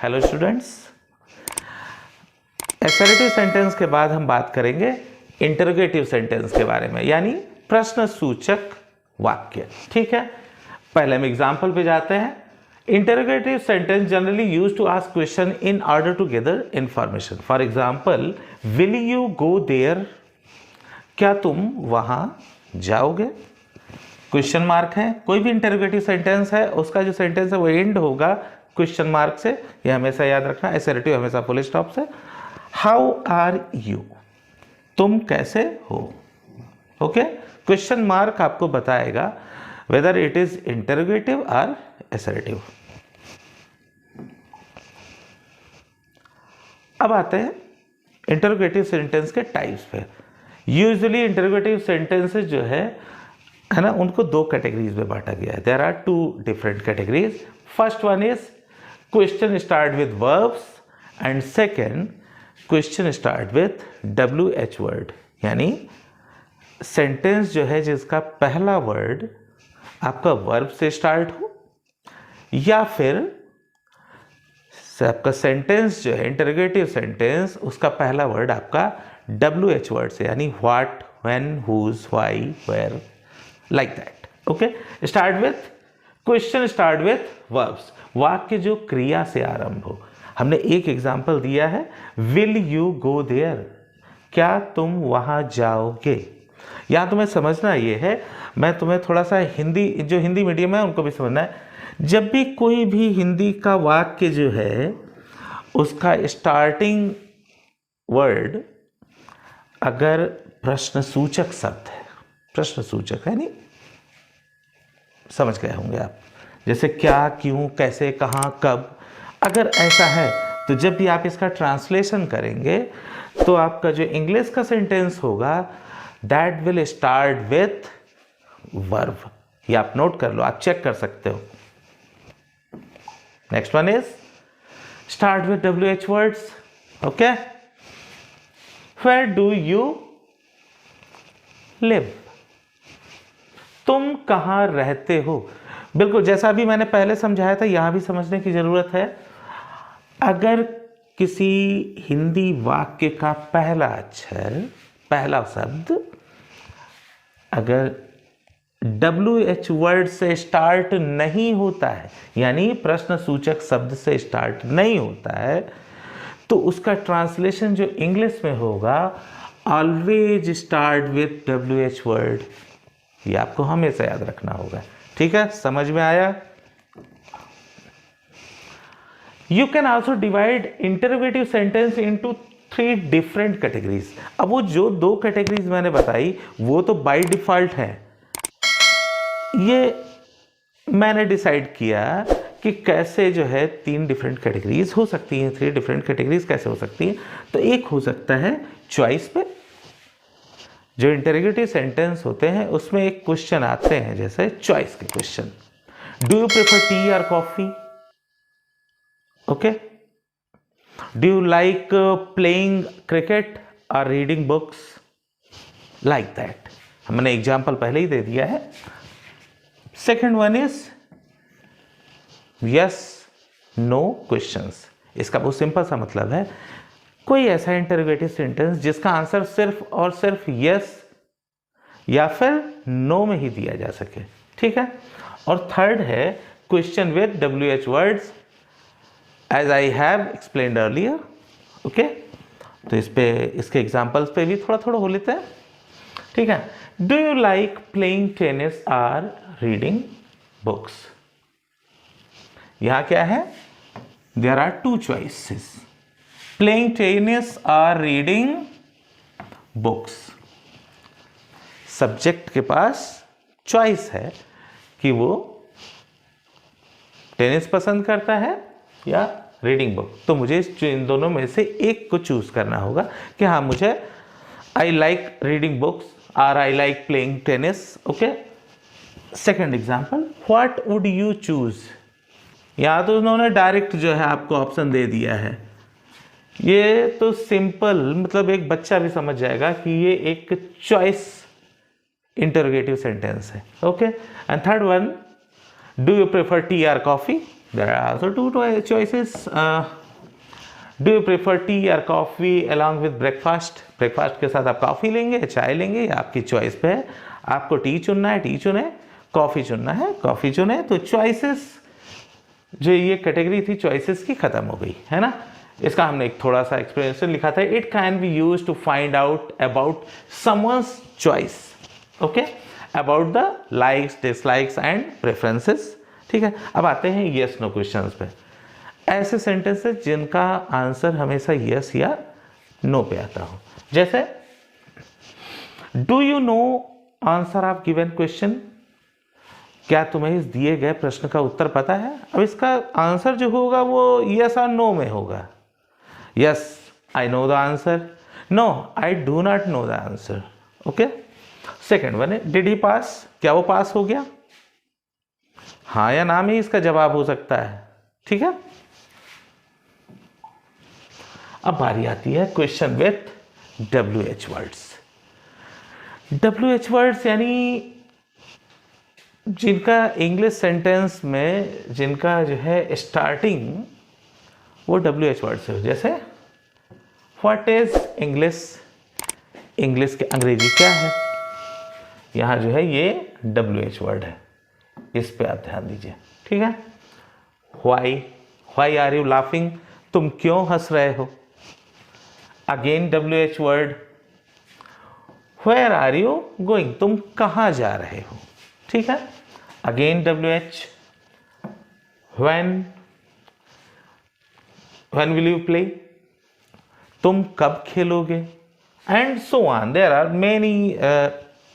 Hello students, assertive sentence के बाद हम बात करेंगे इंटरोगेटिव सेंटेंस के बारे में, यानी प्रश्न सूचक वाक्य। ठीक है, पहले हम एग्जाम्पल पे जाते हैं। Interrogative sentence generally use to ask question in order to gather information. For example, will you go there, क्या तुम वहां जाओगे? क्वेश्चन मार्क है। कोई भी इंटरोगेटिव सेंटेंस है उसका जो सेंटेंस है वो एंड होगा क्वेश्चन मार्क से, ये हमेशा याद रखना। असर्टिव हमेशा फुल स्टॉप से। हाउ आर यू, तुम कैसे हो? ओके, क्वेश्चन मार्क आपको बताएगा वेदर इट इज इंटरोगेटिव और असर्टिव। अब आते हैं इंटरोगेटिव सेंटेंस के टाइप्स पे। यूजुअली इंटरोगेटिव सेंटेंसेस जो है ना, उनको दो कैटेगरीज में बांटा गया है। There are two different categories. First one is question start with verbs and second question start with WH word, यानी सेंटेंस जो है जिसका पहला वर्ड आपका वर्ब से स्टार्ट हो, या फिर आपका सेंटेंस जो है इंटरोगेटिव सेंटेंस उसका पहला वर्ड आपका WH वर्ड से, यानी what, when, whose, why, where, like that. Okay, start with question start with verbs, वाक्य जो क्रिया से आरंभ हो। हमने एक एग्जाम्पल दिया है, विल यू गो देयर, क्या तुम वहां जाओगे? यहां तुम्हें समझना ये है, मैं तुम्हें थोड़ा सा हिंदी, जो हिंदी मीडियम है उनको भी समझना है। जब भी कोई भी हिंदी का वाक्य जो है उसका स्टार्टिंग वर्ड अगर प्रश्न सूचक शब्द है, प्रश्न सूचक है, नहीं समझ गए होंगे आप, जैसे क्या, क्यों, कैसे, कहां, कब, अगर ऐसा है तो जब भी आप इसका ट्रांसलेशन करेंगे तो आपका जो इंग्लिश का सेंटेंस होगा that will start with verb. ये आप नोट कर लो, आप चेक कर सकते हो। Next one is start with WH words. Okay, where do you live, तुम कहां रहते हो? बिल्कुल जैसा अभी मैंने पहले समझाया था, यहां भी समझने की जरूरत है। अगर किसी हिंदी वाक्य का पहला अक्षर, पहला शब्द अगर WH वर्ड से स्टार्ट नहीं होता है, यानी प्रश्न सूचक शब्द से स्टार्ट नहीं होता है, तो उसका ट्रांसलेशन जो इंग्लिश में होगा always start with WH word. ये आपको हमेशा याद रखना होगा। ठीक है, समझ में आया? You can also divide interrogative sentence into 3 different categories। अब वो जो 2 कैटेगरीज मैंने बताई वो तो बाय डिफॉल्ट है, ये मैंने डिसाइड किया कि कैसे जो है 3 डिफरेंट कैटेगरीज हो सकती हैं। 3 डिफरेंट कैटेगरीज कैसे हो सकती हैं? तो एक हो सकता है चॉइस पे। जो इंटरोगेटिव सेंटेंस होते हैं उसमें एक क्वेश्चन आते हैं, जैसे चॉइस के question, do you prefer tea और coffee? Okay, do you like playing cricket और रीडिंग बुक्स? Like that. हमने एग्जाम्पल पहले ही दे दिया है। Second one is yes no questions. इसका बहुत सिंपल सा मतलब है, कोई ऐसा इंटरोगेटिव सेंटेंस जिसका आंसर सिर्फ और सिर्फ यस या फिर नो में ही दिया जा सके। ठीक है, और थर्ड है question with WH words, as I have explained earlier. Okay, तो इस पे, इसके एग्जाम्पल्स पे भी थोड़ा थोड़ा हो लेते हैं। ठीक है, do you like playing tennis or reading books? यहां क्या है? There are 2 choices, playing tennis or reading books. Subject के पास चॉइस है कि वो टेनिस पसंद करता है या रीडिंग बुक, तो मुझे इन दोनों में से एक को चूज करना होगा कि हाँ, मुझे आई लाइक रीडिंग बुक्स और I like playing tennis. Okay, second example, what would you choose? यहाँ तो उन्होंने डायरेक्ट जो है आपको ऑप्शन दे दिया है। ये तो सिंपल, मतलब एक बच्चा भी समझ जाएगा कि ये एक चॉइस इंटरोगेटिव सेंटेंस है। Okay, and third one, do you prefer tea और coffee? There are also two choices. Do you prefer tea or coffee along with breakfast? Breakfast के साथ आप कॉफ़ी लेंगे, चाय लेंगे, या आपकी चॉइस पे है. आपको टी चुनना है, टी चुने. कॉफ़ी चुनना है, कॉफ़ी चुने. तो चॉइसेस, जो ये कैटेगरी थी चॉइसेस की, ख़त्म हो गई है ना. इसका हमने एक थोड़ा सा एक्सप्लेनेशन लिखा था. It can be use to find out about someone's choice. Okay, about the likes, dislikes and preferences. ठीक है. अब आते हैं येस नो क्वेश्चंस पे. ऐसे सेंटेंसेस जिनका आंसर हमेशा यस या नो पे आता हो. जैसे do you know answer of given question. क्या तुम्हें इस दिए गए प्रश्न का उत्तर पता है. अब इसका आंसर जो होगा वो यस और नो में होगा. Yes, I know the answer. No, I do not know the answer. Okay. Second one है डिड ही पास. क्या वो पास हो गया. हाँ या ना में इसका जवाब हो सकता है. ठीक है. अब बारी आती है question with WH words. WH words यानी जिनका इंग्लिश सेंटेंस में जिनका जो है स्टार्टिंग वो WH वर्ड्स है. जैसे व्हाट इज इंग्लिश. इंग्लिश के अंग्रेजी क्या है. यहाँ जो है ये WH वर्ड है. इस पे आप ध्यान दीजिए. ठीक है. Why are you laughing. तुम क्यों हंस रहे हो. Again WH word. Where are you going. तुम कहाँ जा रहे हो. ठीक है. Again WH. when will you play. तुम कब खेलोगे. and so on. There are many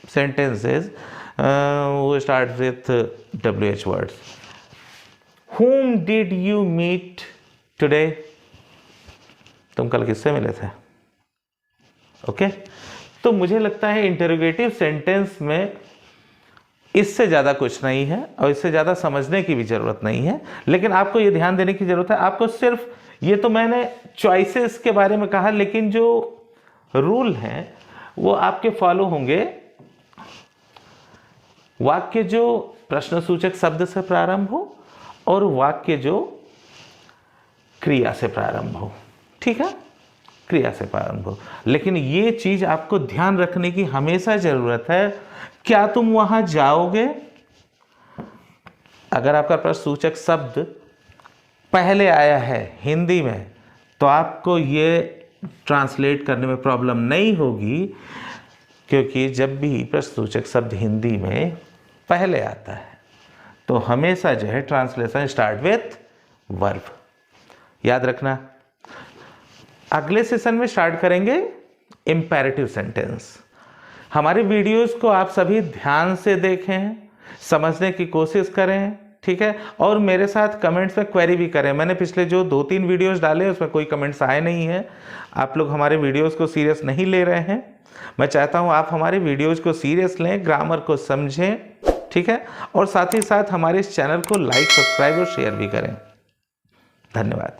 sentences who start with WH words. Whom did you meet today. तुम कल किससे मिले थे. ओके. तो मुझे लगता है इंटरोगेटिव सेंटेंस में इससे ज़्यादा कुछ नहीं है और इससे ज़्यादा समझने की भी ज़रूरत नहीं है. लेकिन आपको ये ध्यान देने की ज़रूरत है. आपको सिर्फ ये तो मैंने चॉइसेस के बारे में कहा, लेकिन जो रूल हैं वो आपके फॉलो होंगे. वाक्य जो प्रश्नसूचक शब्द से प्रारंभ हो और वाक्य जो क्रिया से प्रारंभ हो. ठीक है. क्रिया से प्रारंभ हो. लेकिन ये चीज आपको ध्यान रखने की हमेशा जरूरत है. क्या तुम वहां जाओगे. अगर आपका प्रश्नसूचक शब्द पहले आया है हिंदी में तो आपको ये ट्रांसलेट करने में प्रॉब्लम नहीं होगी, क्योंकि जब भी प्रश्नसूचक शब्द हिंदी में पहले आता है तो हमेशा जो है ट्रांसलेशन स्टार्ट विथ वर्ब. याद रखना. अगले सेशन में स्टार्ट करेंगे इंपेरेटिव सेंटेंस. हमारे वीडियोस को आप सभी ध्यान से देखें, समझने की कोशिश करें. ठीक है. और मेरे साथ कमेंट्स में क्वेरी भी करें. मैंने पिछले जो 2-3 वीडियोस डाले उसमें कोई कमेंट्स आए नहीं हैं. आप लोग हमारे वीडियोस को सीरियस नहीं ले रहे हैं. मैं चाहता हूं आप हमारे वीडियोस को सीरियस लें, ग्रामर को समझें. ठीक है. और साथ ही साथ हमारे इस चैनल को लाइक, सब्सक्राइब और शेयर भी करें. धन्यवाद.